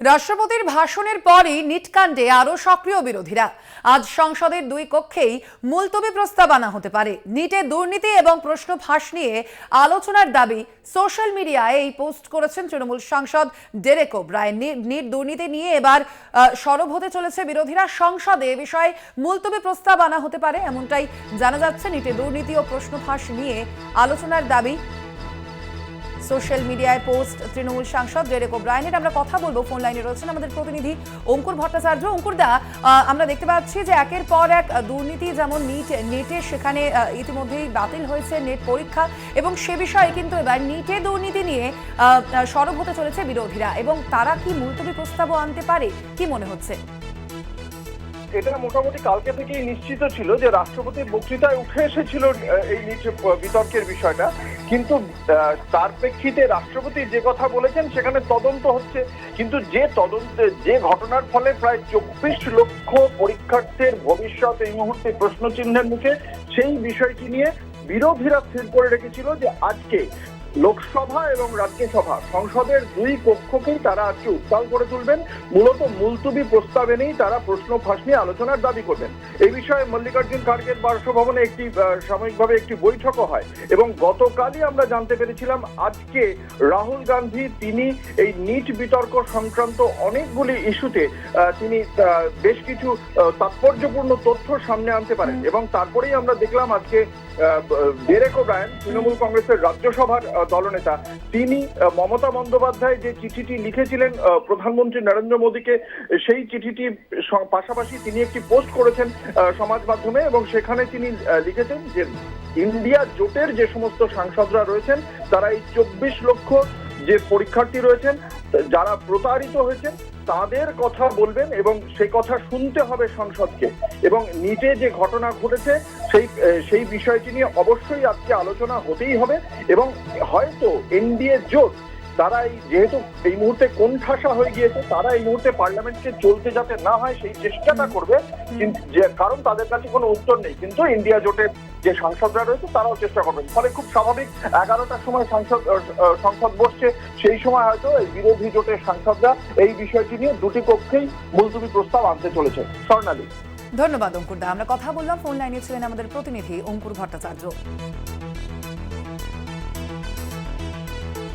রাষ্ট্রপতির ভাষণের পরই নিটকাণ্ডে আরো সক্রিয় বিরোধীরা। আজ সংসদের দুই কক্ষেই মুলতবি প্রস্তাব আনা হতে পারে। নিটে দুর্নীতি এবং প্রশ্ন ফাঁস নিয়ে আলোচনার দাবি সোশ্যাল মিডিয়ায় এই পোস্ট করেছেন তৃণমূল সাংসদ ডেরেক ওব্রায়েন। নিট দুর্নীতি নিয়ে এবার সরব হতে চলেছে বিরোধীরা। সংসদে এ বিষয়ে মুলতবি প্রস্তাব আনা হতে পারে এমনটাই জানা যাচ্ছে। নিটে দুর্নীতি ও প্রশ্ন ফাঁস নিয়ে আলোচনার দাবি সোশ্যাল মিডিয়ায় পোস্ট তৃণমূল সাংসদ ডেরেক ওব্রায়েনের। আমরা কথা বলবো, ফোন লাইনে রয়েছেন আমাদের প্রতিনিধি অঙ্কুর ভট্টাচার্য। অঙ্কুর দা, আমরা দেখতে পাচ্ছি যে একের পর এক দুর্নীতি, যেমন নেটে সেখানে ইতিমধ্যেই বাতিল হয়েছে নেট পরীক্ষা, এবং সে বিষয়ে কিন্তু এবার নিটে দুর্নীতি নিয়ে সরব হতে চলেছে বিরোধীরা, এবং তারা কি মুলতবি প্রস্তাবও আনতে পারে, কি মনে হচ্ছে? এটা মোটামুটি কালকে থেকেই নিশ্চিত ছিল যে রাষ্ট্রপতির বক্তৃতায় উঠে এসেছিল এই নিট বিতর্কের বিষয়টা, কিন্তু তার প্রেক্ষিতে রাষ্ট্রপতি যে কথা বলেছেন সেখানে তদন্ত হচ্ছে। কিন্তু যে তদন্তে যে ঘটনার ফলে প্রায় 24 লক্ষ পরীক্ষার্থীর ভবিষ্যৎ এই মুহূর্তে প্রশ্নচিহ্নের মুখে, সেই বিষয়টি নিয়ে বিরোধীরা স্থির করে রেখেছিল যে আজকে লোকসভা এবং রাজ্যসভা সংসদের দুই কক্ষকেই তারা আজকে উত্তাল করে তুলবেন। মূলত মুলতবি প্রস্তাব এনেই তারা প্রশ্ন ফাঁস নিয়ে আলোচনার দাবি করবেন। এই বিষয়ে মল্লিকার্জুন খাড়গের বাসভবনে একটি সাময়িকভাবে একটি বৈঠকও হয়, এবং গতকালই আমরা জানতে পেরেছিলাম আজকে রাহুল গান্ধী তিনি এই নিট বিতর্ক সংক্রান্ত অনেকগুলি ইস্যুতে তিনি বেশ কিছু তাৎপর্যপূর্ণ তথ্য সামনে আনতে পারেন। এবং তারপরেই আমরা দেখলাম আজকে ডেরেক ওব্রায়েন, তৃণমূল কংগ্রেসের রাজ্যসভার দলনেতা, তিনি মমতা বন্দ্যোপাধ্যায় যে চিঠিটি লিখেছিলেন প্রধানমন্ত্রী নরেন্দ্র মোদীকে, সেই চিঠিটির পাশাপাশি তিনি একটি পোস্ট করেছেন সমাজ মাধ্যমে, এবং সেখানে তিনি লিখেছেন যে ইন্ডিয়া জোটের যে সমস্ত সাংসদরা রয়েছেন তারা এই 24 লক্ষ যে পরীক্ষার্থী রয়েছেন যারা প্রতারিত হয়েছেন তাদের কথা বলবেন, এবং সেই কথা শুনতে হবে সংসদকে। এবং নিটে যে ঘটনা ঘটেছে সেই বিষয়টি নিয়ে অবশ্যই আজকে আলোচনা হতেই হবে। এবং হয়তো এনডিএ জোট তারা যেহেতু এই মুহূর্তে কোণঠাসা হয়ে গিয়েছে, তারা এই মুহূর্তে পার্লামেন্টকে চলতে যাতে না হয় সেই চেষ্টাটা করবে, কিন্তু কারণ তাদের কাছে কোনো উত্তর নেই। কিন্তু ইন্ডিয়া জোটের যে সাংসদরা রয়েছে তারাও চেষ্টা করবেন। ফলে খুব স্বাভাবিক 11টার সময় সংসদ বসছে, সেই সময় হয়তো এই বিরোধী জোটের সাংসদরা এই বিষয়টি নিয়ে দুটি কক্ষেই মুলতবি প্রস্তাব আনতে চলেছে। স্বর্ণালী, ধন্যবাদ অঙ্কুর দা। আমরা কথা বললাম, ফোন লাইনে ছিলেন আমাদের প্রতিনিধি অঙ্কুর ভট্টাচার্য।